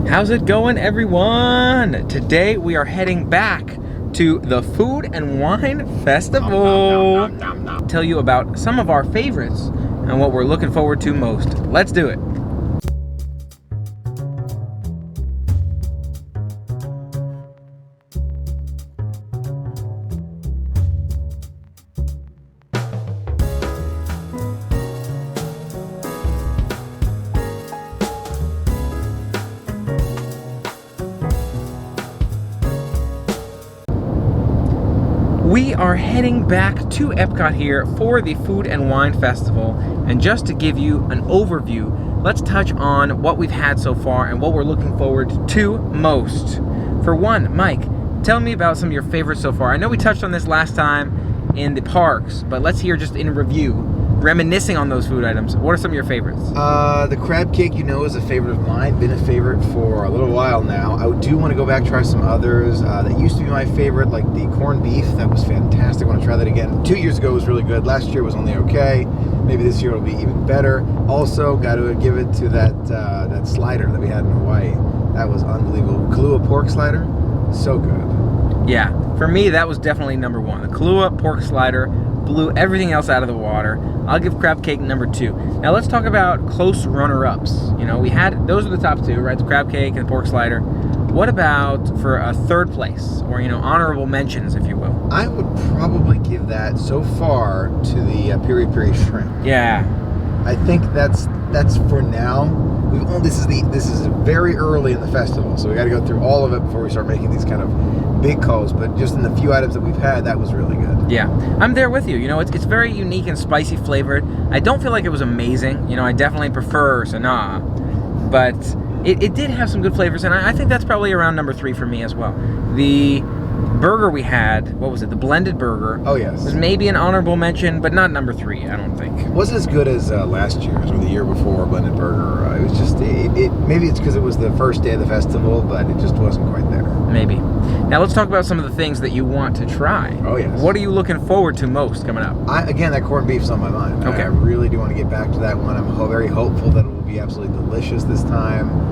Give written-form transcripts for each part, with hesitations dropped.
How's it going, everyone? Today we are heading back to the Food and Wine Festival. Tell you about some of our favorites and what we're looking forward to most. Let's do it. We are heading back to EPCOT here for the Food and Wine Festival, and just to give you an overview, let's touch on what we've had so far and what we're looking forward to most. For one, Mike, tell me about some of your favorites so far. I know we touched on this last time in the parks, but let's hear just in review, reminiscing on those food items. What are some of your favorites? The crab cake, you know, is a favorite of mine. Been a favorite for a little while now. I do want to go back and try some others. That used to be my favorite, like the corned beef. That was fantastic. I want to try that again. 2 years ago was really good. Last year was only okay. Maybe this year it'll be even better. Also, got to give it to that slider that we had in Hawaii. That was unbelievable. Kahlua pork slider, so good. Yeah, for me that was definitely number one. The Kahlua pork slider blew everything else out of the water. I'll give crab cake number 2. Now let's talk about close runner-ups. You know, we had, those are the top 2, right? The crab cake and the pork slider. What about for a third place, or, you know, honorable mentions, if you will? I would probably give that so far to the piri piri shrimp. Yeah. I think that's for now. This is very early in the festival, so we got to go through all of it before we start making these kind of big calls. But just in the few items that we've had, that was really good. Yeah, I'm there with you. You know, it's very unique and spicy flavored. I don't feel like it was amazing. You know, I definitely prefer Sanaa, but it did have some good flavors, and I think that's probably around number 3 for me as well. The burger we had, what was it? The blended burger. Oh yes. Was maybe an honorable mention, but not number 3. I don't think. Wasn't as good as last year's or the year before blended burger. It was just maybe it's because it was the first day of the festival, but it just wasn't quite there. Maybe. Now let's talk about some of the things that you want to try. Oh yes. What are you looking forward to most coming up? Again, that corned beef's on my mind. Okay. I really do want to get back to that one. I'm very hopeful that it will be absolutely delicious this time.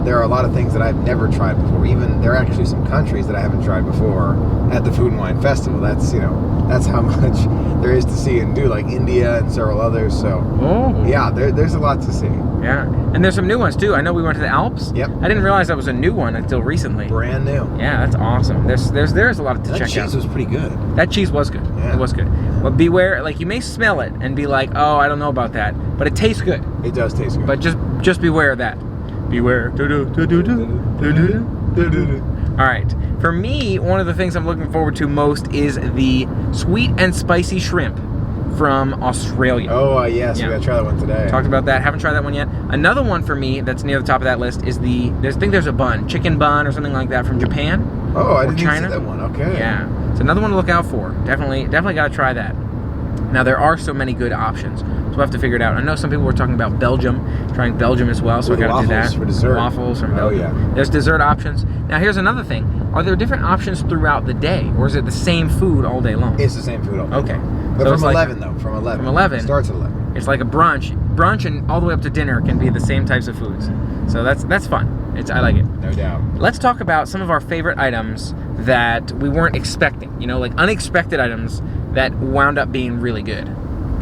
There are a lot of things that I've never tried before. Even there are actually some countries that I haven't tried before at the Food and Wine Festival. That's, you know, that's how much there is to see and do, like India and several others. So yeah, there's a lot to see. Yeah, and there's some new ones too. I know we went to the Alps. Yep. I didn't realize that was a new one until recently. Brand new. Yeah, that's awesome. There's a lot to check out. That cheese was pretty good. That cheese was good. Yeah. It was good. But beware, like, you may smell it and be like, oh, I don't know about that, but it tastes good. It does taste good. But just beware of that. Beware. All right. For me, one of the things I'm looking forward to most is the sweet and spicy shrimp from Australia. Oh, yes. Yeah. We gotta try that one today. Talked about that. Haven't tried that one yet. Another one for me that's near the top of that list is I think there's a bun, chicken bun or something like that from Japan. Oh, I didn't China. see that one. Okay. Yeah. It's another one to look out for. Definitely got to try that. Now, there are so many good options, so we'll have to figure it out. I know some people were talking about Belgium, trying Belgium as well, so I got to do that. For dessert. Waffles from Belgium. Oh, yeah. There's dessert options. Now, here's another thing. Are there different options throughout the day, or is it the same food all day long? It's the same food all day Okay. long. But so from 11, though. From 11. From 11. It starts at 11. It's like a brunch. Brunch and all the way up to dinner can be the same types of foods. So that's fun. I like it. No doubt. Let's talk about some of our favorite items that we weren't expecting. You know, like unexpected items that wound up being really good.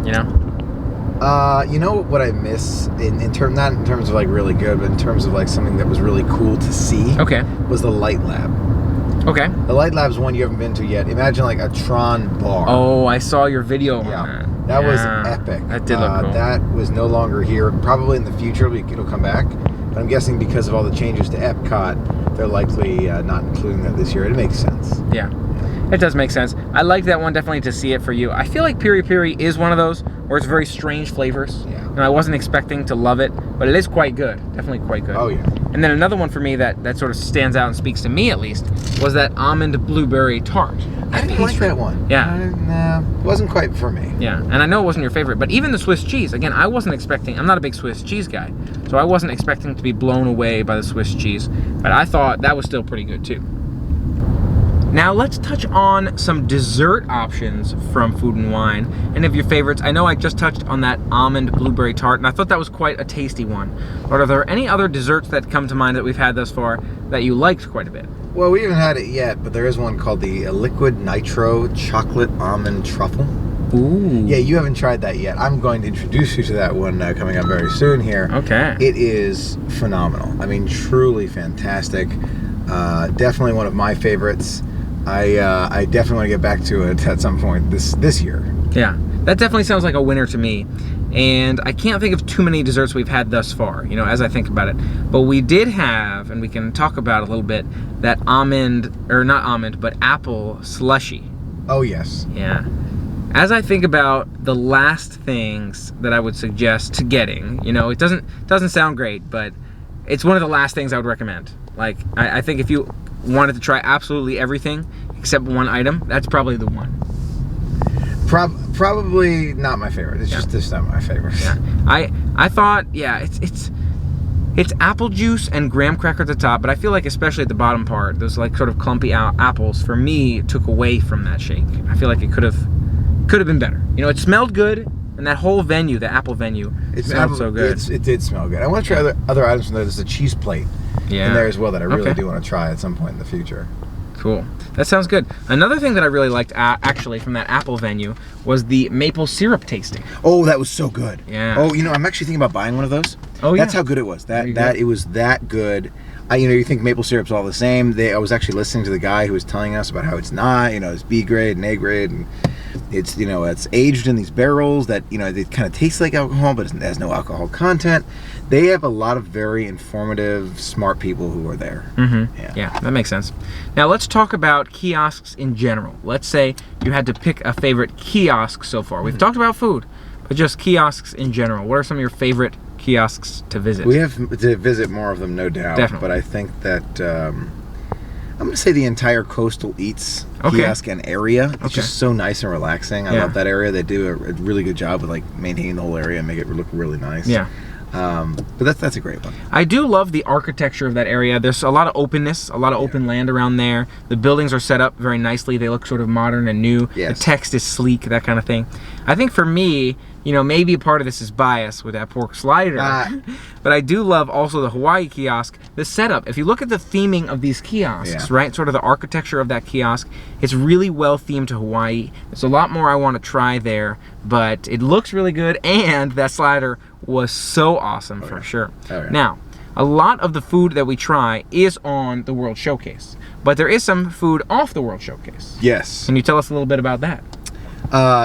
You know? You know what I miss not in terms of like really good, but in terms of like something that was really cool to see. Okay. Was the Light Lab. Okay. The Light Lab's one you haven't been to yet. Imagine like a Tron bar. Oh, I saw your video on that. That was epic. That did look cool. That was no longer here. Probably in the future it'll come back. But I'm guessing because of all the changes to EPCOT, they're likely not including that this year. It makes sense. Yeah. It does make sense. I like that one definitely to see it for you. I feel like piri piri is one of those where it's very strange flavors. Yeah. And I wasn't expecting to love it, but it is quite good. Definitely quite good. Oh, yeah. And then another one for me that sort of stands out and speaks to me at least was that almond blueberry tart. I didn't like that one. Yeah. Nah, wasn't quite for me. Yeah, and I know it wasn't your favorite, but even the Swiss cheese, again, I wasn't expecting, I'm not a big Swiss cheese guy, so I wasn't expecting to be blown away by the Swiss cheese, but I thought that was still pretty good too. Now let's touch on some dessert options from Food and Wine. Any of your favorites? I know I just touched on that almond blueberry tart, and I thought that was quite a tasty one. But are there any other desserts that come to mind that we've had thus far that you liked quite a bit? Well, we haven't had it yet, but there is one called the Liquid Nitro Chocolate Almond Truffle. Ooh. Yeah, you haven't tried that yet. I'm going to introduce you to that one coming up very soon here. Okay. It is phenomenal. I mean, truly fantastic. Definitely one of my favorites. I definitely want to get back to it at some point this year. Yeah, that definitely sounds like a winner to me. And I can't think of too many desserts we've had thus far, you know, as I think about it. But we did have, and we can talk about a little bit, that apple slushy. Oh, yes. Yeah. As I think about the last things that I would suggest to getting, you know, it doesn't sound great, but it's one of the last things I would recommend. Like, I think if you wanted to try absolutely everything except one item, that's probably the one. Probably not my favorite. It's just not my favorite. Yeah. I thought, yeah, it's apple juice and graham cracker at the top, but I feel like especially at the bottom part, those like sort of clumpy apples, for me, took away from that shake. I feel like it could have been better. You know, it smelled good, and that whole venue, the apple venue, it smelled so good. It did smell good. I want to try other items from there. There's a cheese plate in there as well that I really do want to try at some point in the future. Cool. That sounds good. Another thing that I really liked, actually, from that apple venue was the maple syrup tasting. Oh, that was so good. Yeah. Oh, you know, I'm actually thinking about buying one of those. Oh, yeah. That's how good it was. It was that good. You know, you think maple syrup's all the same. I was actually listening to the guy who was telling us about how it's not. You know, it's B grade and A grade, and it's, you know, it's aged in these barrels that, you know, they kind of taste like alcohol, but it has no alcohol content. They have a lot of very informative, smart people who are there. Mm-hmm. Yeah, that makes sense. Now let's talk about kiosks in general. Let's say you had to pick a favorite kiosk so far. We've talked about food, but just kiosks in general. What are some of your favorite kiosks to visit? We have to visit more of them, no doubt. Definitely. But I think that I'm going to say the entire Coastal Eats kiosk and area. It's just so nice and relaxing. I love that area. They do a really good job with like maintaining the whole area and make it look really nice. Yeah. But that's a great one. I do love the architecture of that area. There's a lot of openness, a lot of open land around there. The buildings are set up very nicely. They look sort of modern and new. Yes. The text is sleek, that kind of thing. I think for me, you know, maybe a part of this is bias with that pork slider, but I do love also the Hawaii kiosk. The setup, if you look at the theming of these kiosks, right, sort of the architecture of that kiosk, it's really well themed to Hawaii. There's a lot more I want to try there, but it looks really good, and that slider was so awesome for sure. Now, a lot of the food that we try is on the World Showcase, but there is some food off the World Showcase. Yes. Can you tell us a little bit about that?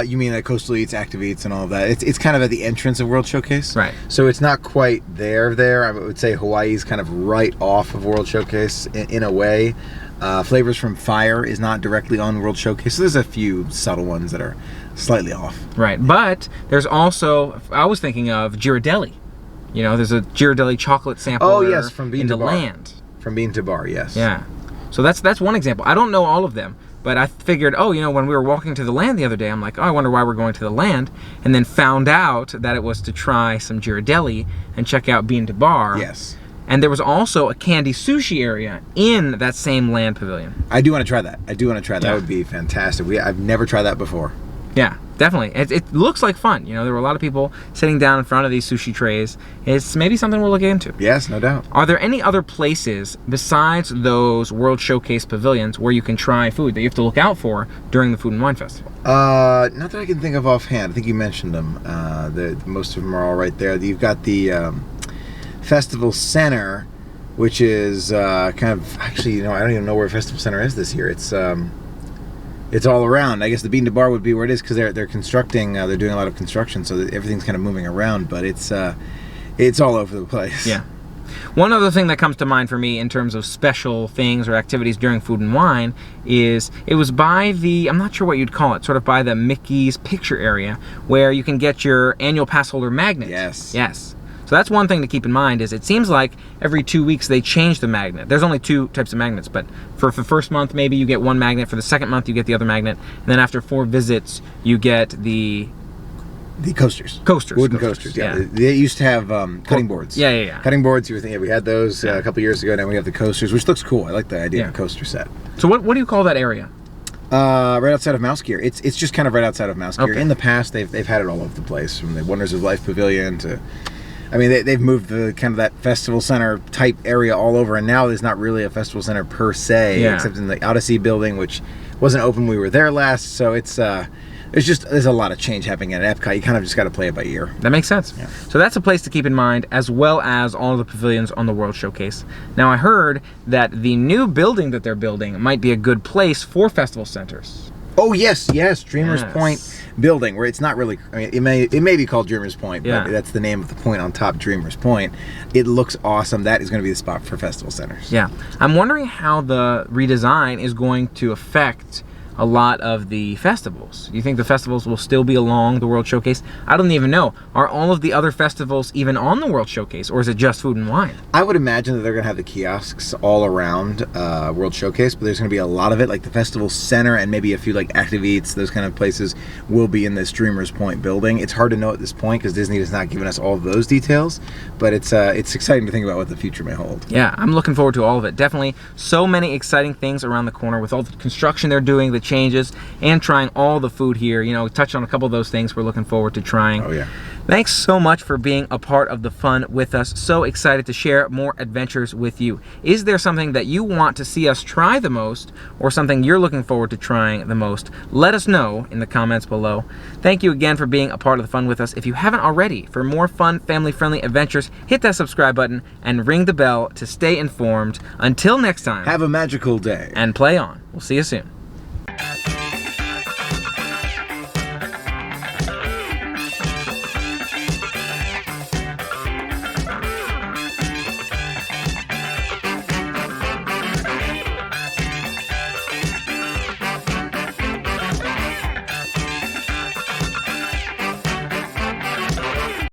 You mean like Coastal Eats, Active Eats, and all of that? It's kind of at the entrance of World Showcase. Right. So it's not quite there. I would say Hawaii's kind of right off of World Showcase in a way. Flavors from Fire is not directly on World Showcase. So there's a few subtle ones that are slightly off. Right. But there's also, I was thinking of Ghirardelli. You know, there's a Ghirardelli chocolate sampler. Oh, yes, from Bean to Bar. Land. From Bean to Bar, yes. Yeah. So that's one example. I don't know all of them. But I figured, oh, you know, when we were walking to the land the other day, I'm like, oh, I wonder why we're going to the land. And then found out that it was to try some Ghirardelli and check out Bean to Bar. Yes. And there was also a candy sushi area in that same land pavilion. I do want to try that. Yeah. That would be fantastic. I've never tried that before. Yeah, definitely. It looks like fun. You know, there were a lot of people sitting down in front of these sushi trays. It's maybe something we'll look into. Yes, no doubt. Are there any other places besides those World Showcase pavilions where you can try food that you have to look out for during the Food and Wine Festival? Not that I can think of offhand. I think you mentioned them. Most of them are all right there. You've got the Festival Center, which is kind of, actually, you know, I don't even know where Festival Center is this year. It's all around. I guess the Bean to Bar would be where it is because they're constructing. They're doing a lot of construction, so everything's kind of moving around. But it's all over the place. Yeah. One other thing that comes to mind for me in terms of special things or activities during Food and Wine is it was by the, I'm not sure what you'd call it, sort of by the Mickey's picture area where you can get your annual pass holder magnet. Yes. Yes. So that's one thing to keep in mind is it seems like every 2 weeks they change the magnet. There's only 2 types of magnets, but for the first month maybe you get one magnet, for the second month you get the other magnet, and then after 4 visits you get the The coasters. Coasters. Wooden coasters, yeah. They used to have cutting boards. Yeah. Cutting boards, you were thinking, we had those a couple years ago, now we have the coasters, which looks cool. I like the idea of a coaster set. So what do you call that area? Right outside of Mouse Gear. It's just kind of right outside of Mouse Gear. Okay. In the past, they've had it all over the place, from the Wonders of Life Pavilion to... I mean, they've moved the kind of that festival center type area all over, and now there's not really a festival center per se, except in the Odyssey building, which wasn't open when we were there last. So it's there's a lot of change happening at Epcot. You kind of just got to play it by ear. That makes sense. Yeah. So that's a place to keep in mind, as well as all of the pavilions on the World Showcase. Now, I heard that the new building that they're building might be a good place for festival centers. Oh yes, Dreamers Point building, where it's not really, I mean, it may be called Dreamers Point, but that's the name of the point on top, Dreamers Point. It looks awesome. That is going to be the spot for festival centers. Yeah. I'm wondering how the redesign is going to affect a lot of the festivals. You think the festivals will still be along the World Showcase? I don't even know. Are all of the other festivals even on the World Showcase, or is it just food and wine? I would imagine that they're going to have the kiosks all around World Showcase, but there's going to be a lot of it, like the festival center and maybe a few like Active Eats, those kind of places will be in this Dreamers Point building. It's hard to know at this point because Disney has not given us all of those details, but it's exciting to think about what the future may hold. Yeah, I'm looking forward to all of it. Definitely so many exciting things around the corner with all the construction they're doing, the changes, and trying all the food here. You know, touch on a couple of those things we're looking forward to trying. Oh yeah. Thanks so much for being a part of the fun with us. So excited to share more adventures with you. Is there something that you want to see us try the most, or something you're looking forward to trying the most? Let us know in the comments below. Thank you again for being a part of the fun with us. If you haven't already, for more fun, family-friendly adventures, hit that subscribe button and ring the bell to stay informed. Until next time, have a magical day and play on. We'll see you soon.